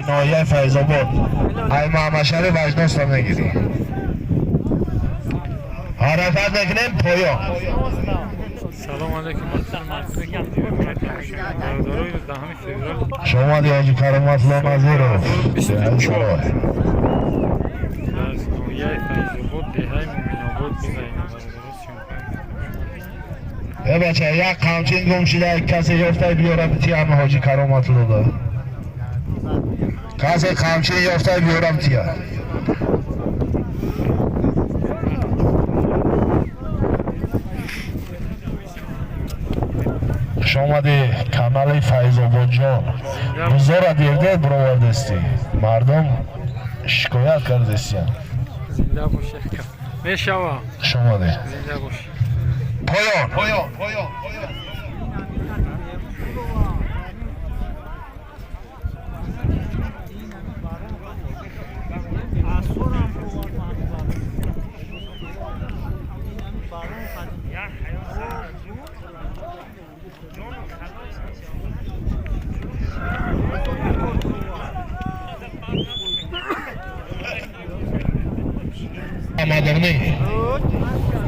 نایه فیض‌آباد ای محمد شریف اجناس رو نگیری حرکت نکنیم پایان. سلام علیکم. شما دیاجی کرامت الله نظیرو بچه یک قمچین گم شده کسی یافته بیاره بتیم حاجی کرامت الله دا کسی قمچین یافته بیاره بتیم شامدی کانال فیض‌آباد جان بزار دیرده برآوردستی مردم شکایت کردستی زنده باشه میشوم شامدی زنده باشه پایان مدرنی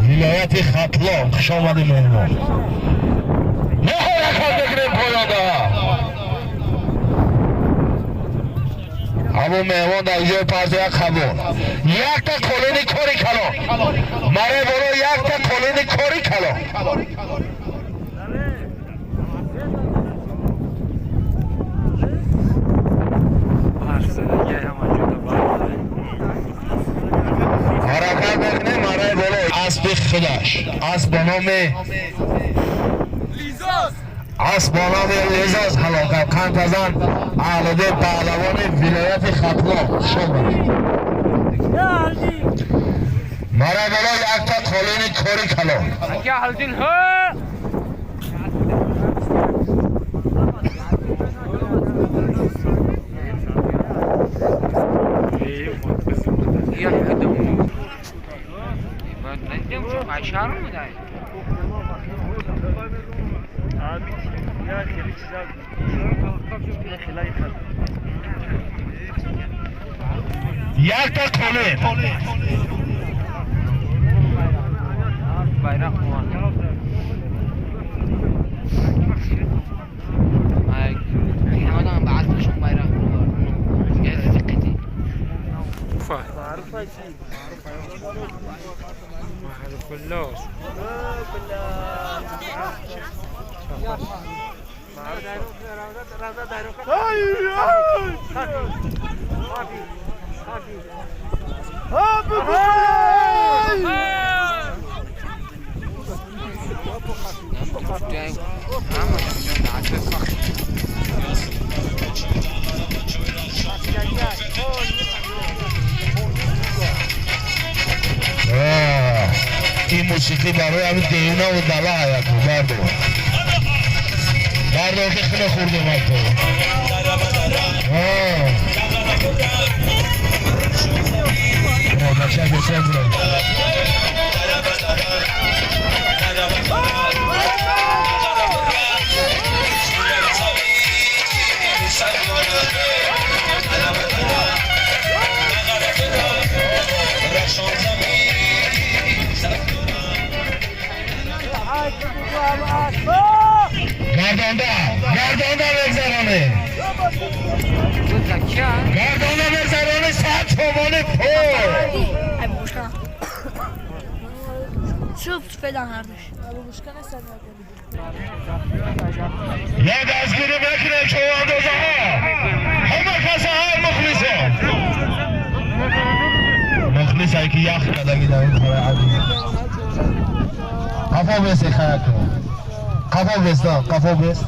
ولایت ختلان خوش آمدی مهمان نه حرکت بگیریم پایان ده همون مهمان در اینجای پرده یک خبر یک تا کلینی کاری کلان مره برو یک تا کلینی کاری کلان حرکت بکنه مرای برو اسب خودش اسب به نام لیزاز حلاقت قند ازن اهلده پهلوان ولایت ختلان شماری مرای برو یک تا کلین کاری کلان اگه حلدین ها یک تا کلین bayrak var. Hemen بعثشون bayrak var. Gel دقتي. Ufa. معروفة شيء. معروف اللاش. این موسیقی برای همین دینا و دلا حیات بود بردو که خیلی خورده من تو بچه بسیار برد گردانده بگذرانه گردانده بگذرانه 100 تومان پول شوف فعلا هردش یا دستگیری بکنه چواندازه ها همه کسا ها مخلص هایی که یخ کدگی در این خواه عدی قفا بیستی خیلی کن قفا بیستا قفا بیست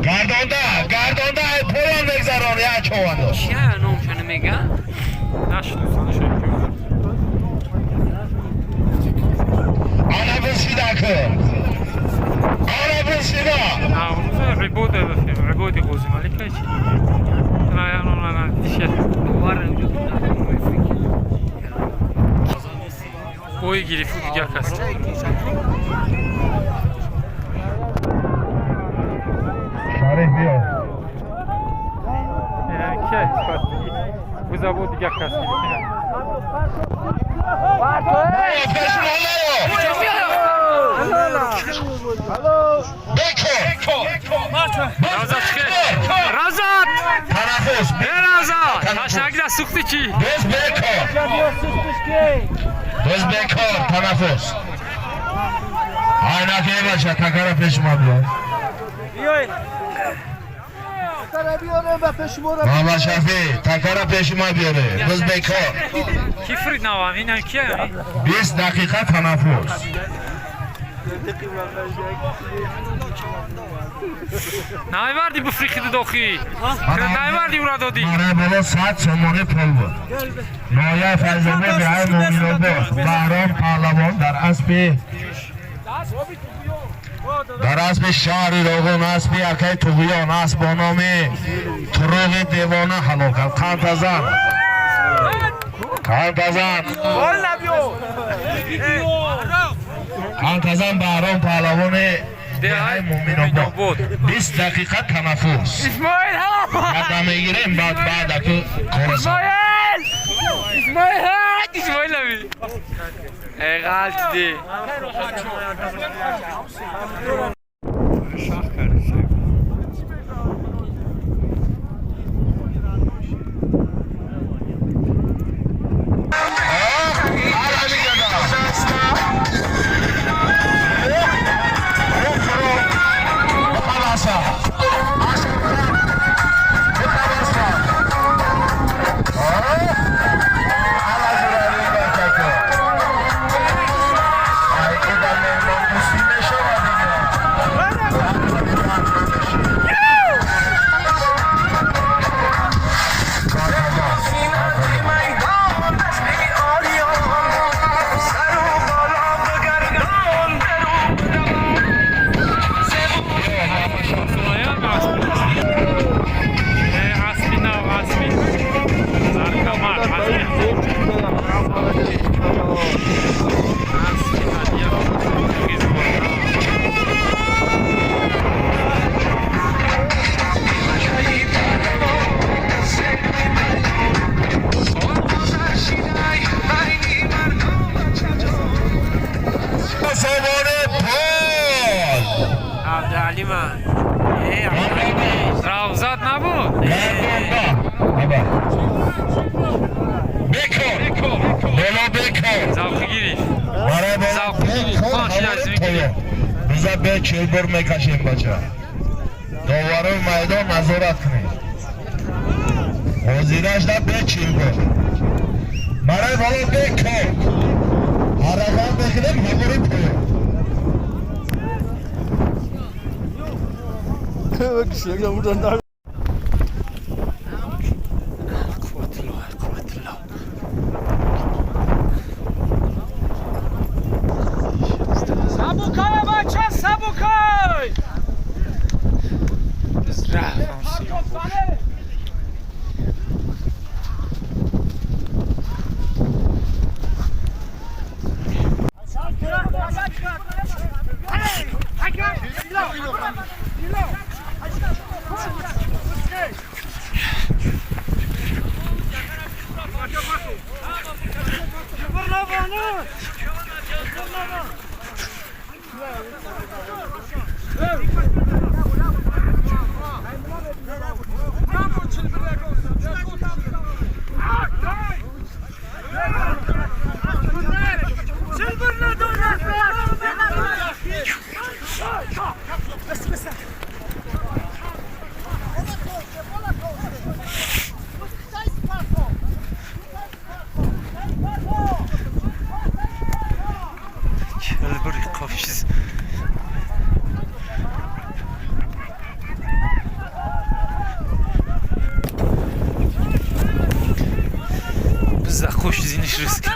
گردانده پایان بگذران یا چوانداز چیه نامشنه میگن؟ نشد Oy girip diğer kas. Şarih diyor. Bu zabot diğer kas. Peşin Beko. Razat çıkıyor. Razat. Tanafus. Ne Razat? Taşına gider sıktı ki. Dost Beko. Dost Beko. Tanafus. Ayna başa takara peşim abla. Baba Şafi takara peşim abla. Dost Beko. Kifri navam inen ki. 20 dakika tanafus. Ne vardı bu frikidi doki? Ne vardı burada di? Mara bolo saat somoni polvo. Noya fazleme ve ay muminobo. Bahram Pahlavan در اسب شهری روغن اسبی ارکای توغیان اسب با نام تروغ دیوانه حلاکت کانتزن بهرام پهلوان دهی مومنان بود 20 دقیقه تنفس İsmail ha! قدم میگیریم بعد اکو کورسان İsmail abi. Galdi. Ravzat ne bu? Beko. Bolo Beko. Zavkı giriş. Zavkı giriş. Bize bek yılbır mekaşin baca. Dovarın meydan nazorat kınır. O ziraçda bek yılbır. Mara bolo Beko. Araban bekledim hamuru koyuyor. Sabukay bacha sabukay. Zdrav. Zachoś z innych rysk.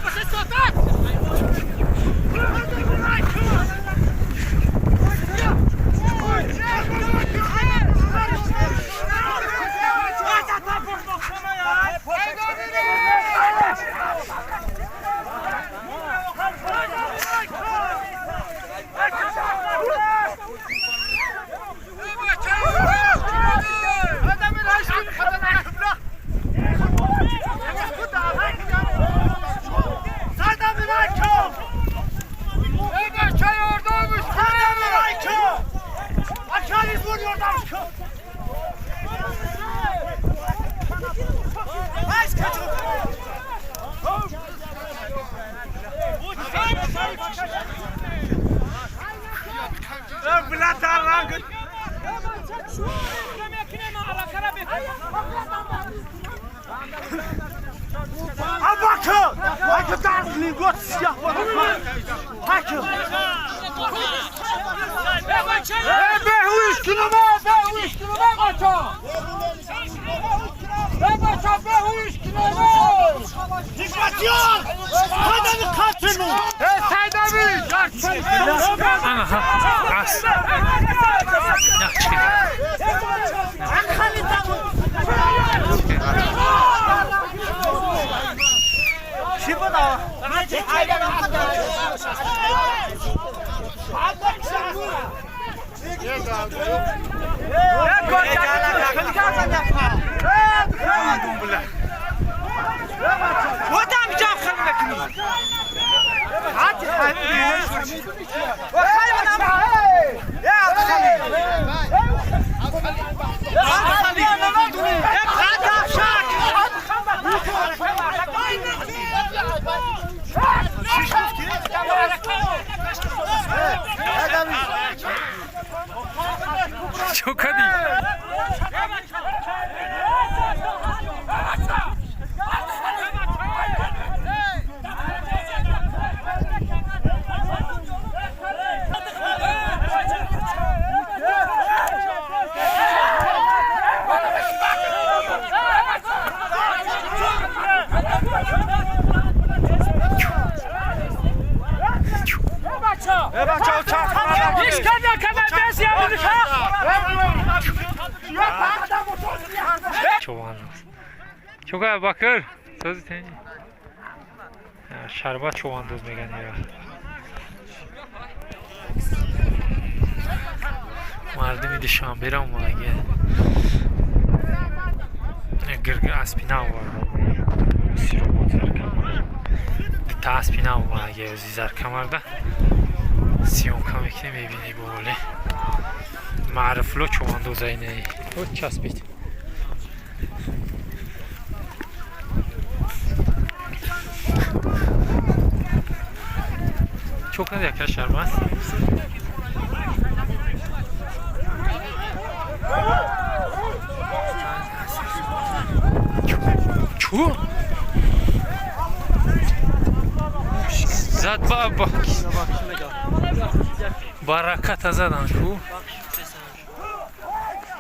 Çok hadi. Çok abi bakır. Sözü teni. Şarbat çoğandoz megan ya. Mardimi de şam beram var ya. Gırgır aspina var. Sirobot arkamar. Ta aspina var ya öziz arkamarda. Siyon kamekne mebini bu ole. Mariflo çoğandoz aynı. O çaspit. Çok hadi arkadaşlar var. Çok. Zat baba. Barakat azadan şu.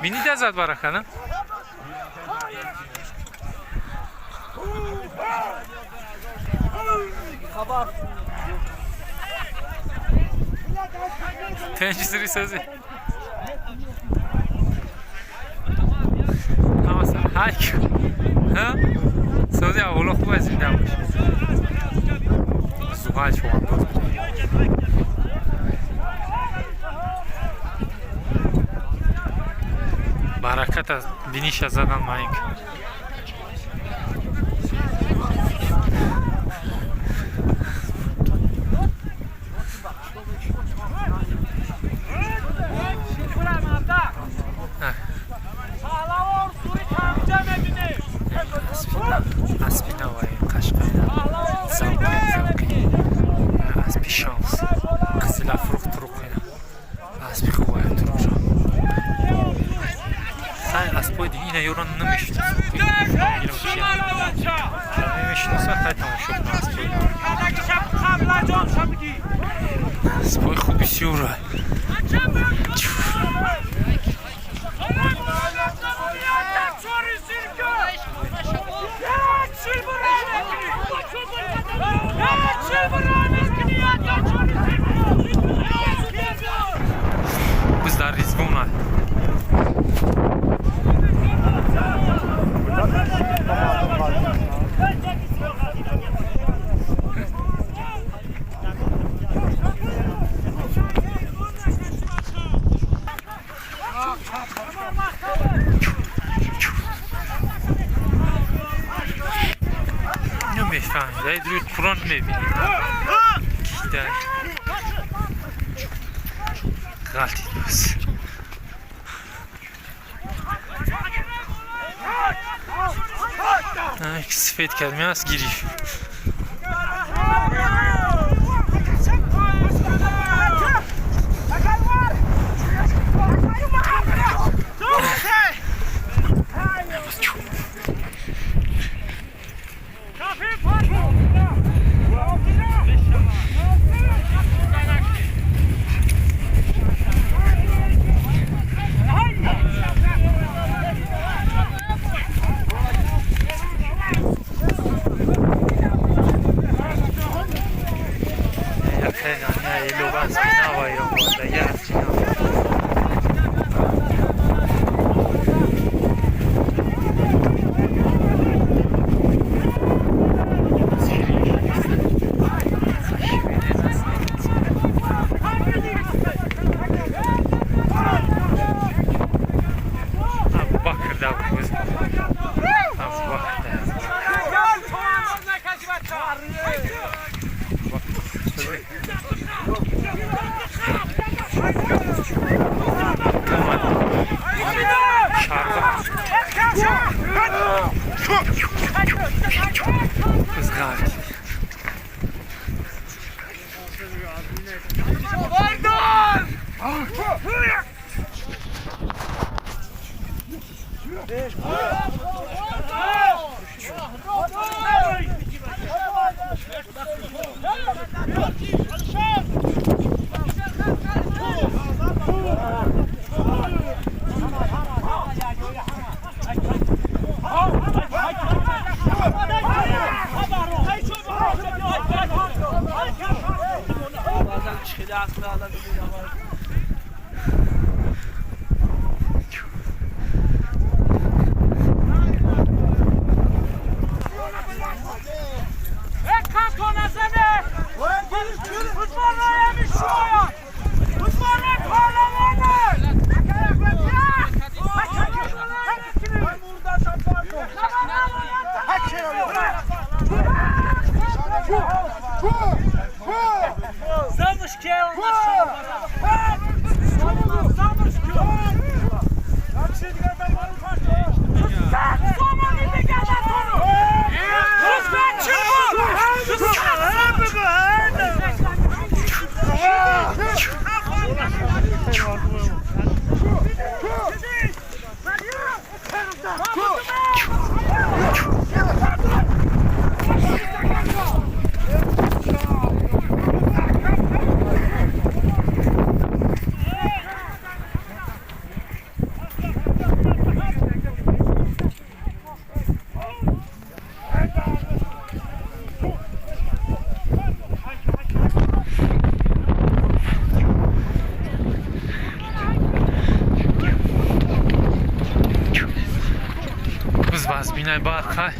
Bini de zat barakanın. Tencere sözü. Ama sen hayk. Ha? Sözü ya oğlum bu ezildi. Zuhal şu anda. Barakata biniş azadan mayık. Aspina var ya Kaşkay'da. Zavkı. Aspi şans. Kızıla frukt turukuyla. Aspi kuvaya turukça. Sen aspoydu yine yoranını meşhur. Şanı meşhur olsa hay tamam şokna aspoydu. Aspoy kubisi yora. Bizler rizguna. Dai drut front mebi. Kida. Galti dos. Ay, sifet kelmez giriş. Kızgın. Zbinaj barka.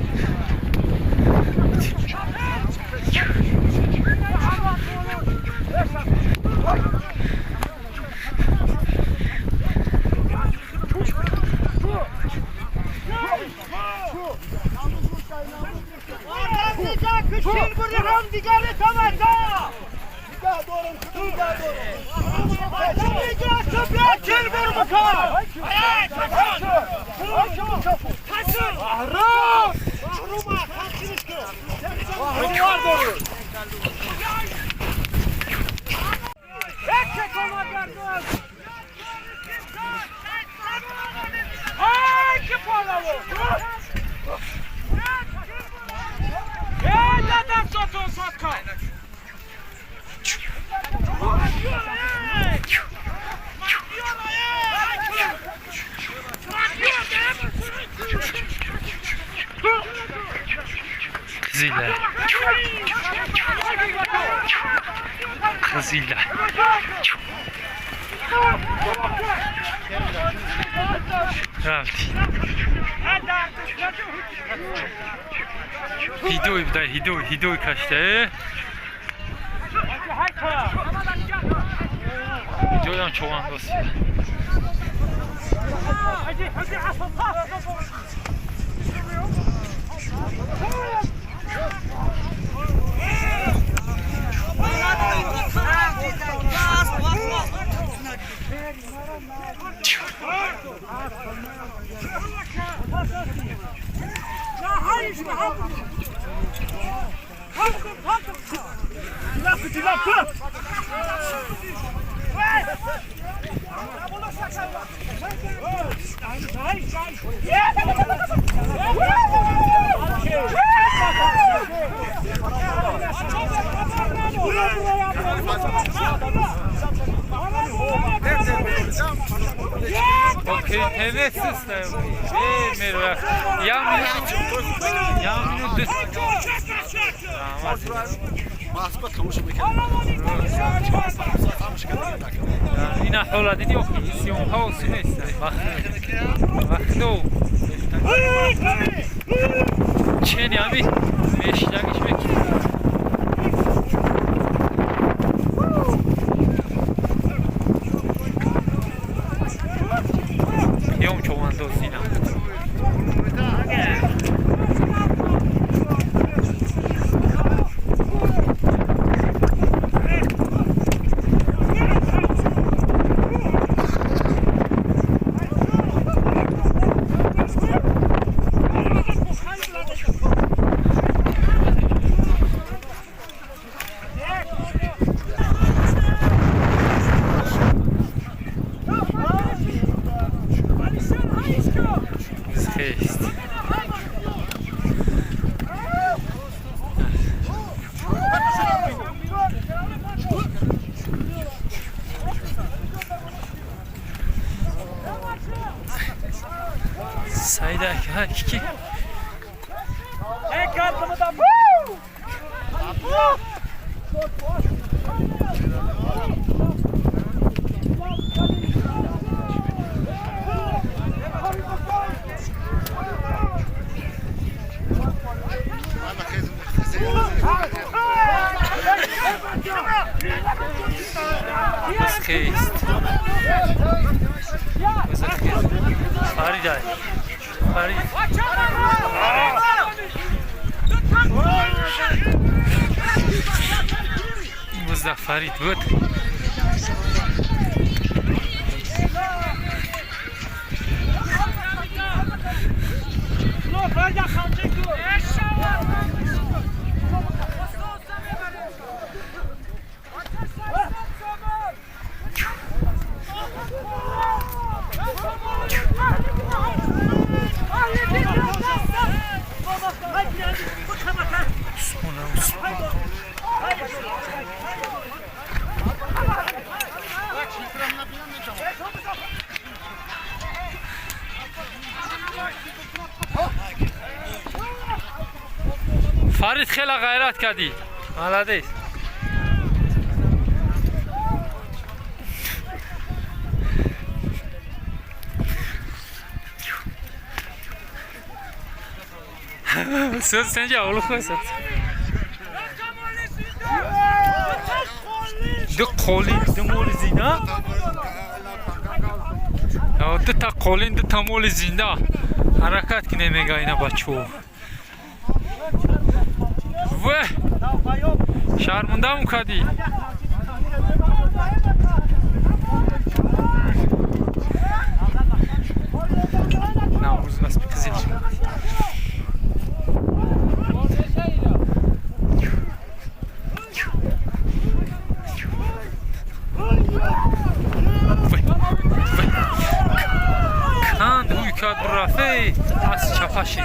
Kızıyla. Kızıyla. Правда. Хидой каште. Хидойам човандос. Okej, evet sistem. Merhaba. Ya minut. Maskot kamışı mı? اینا حالا دیدی اپیزیون ها و سی نیست وقتی دو چه نیامی میشنگیش بکی یوم چوان دو سینا بس خیست فرید های فرید بزده فرید بود فرید خیلی غیرت کردی ملدیس söz sence oğlu koysun. De kolin de mol zina. Ya de ta kolin de ta mol zina. Harakat ki ne megayına baço. Ve şarmında mı kadi? Namuz nasıl bir kızıl. Kand uykat burafe as çapaşı.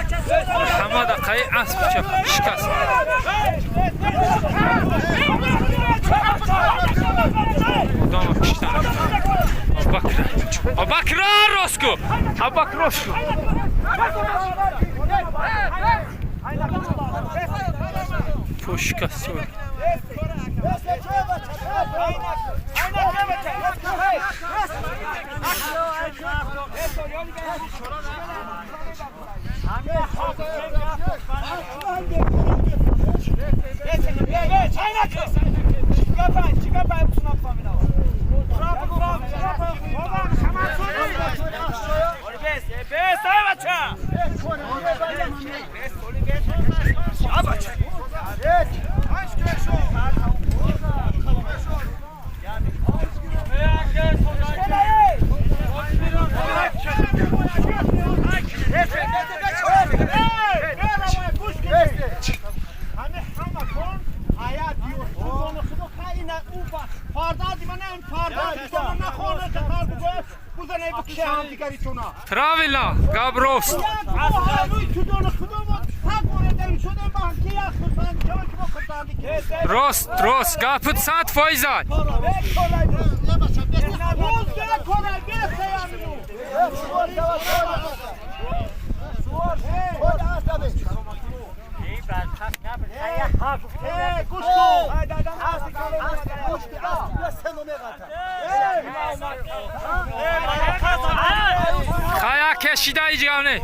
Hamada kayı as çapa şikas. Dama kıştan. Abakra. Abakra Rosko. Abakra Rosko. Poşkas yok. Pravila, Gabros. Rost, kapıt saat Faizal. Kaya keşide icabını.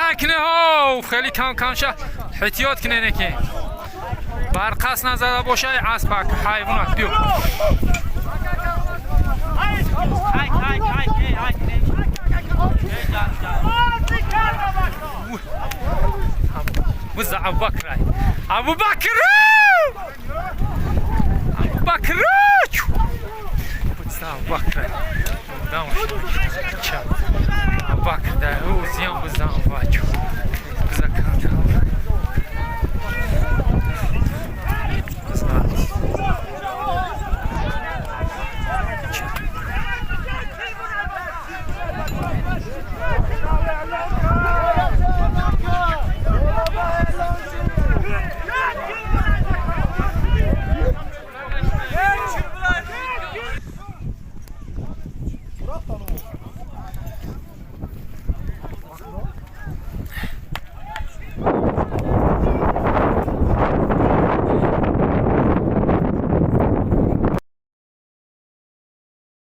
Hakine ho خیلی کم شه احتیاط کنه نکه برقص نزده باشه اسبک حیوانات بیو بزا ابو بکر ابو بکر بزا ابو بکر ابو بکر ده او زیان بزا ابو بکر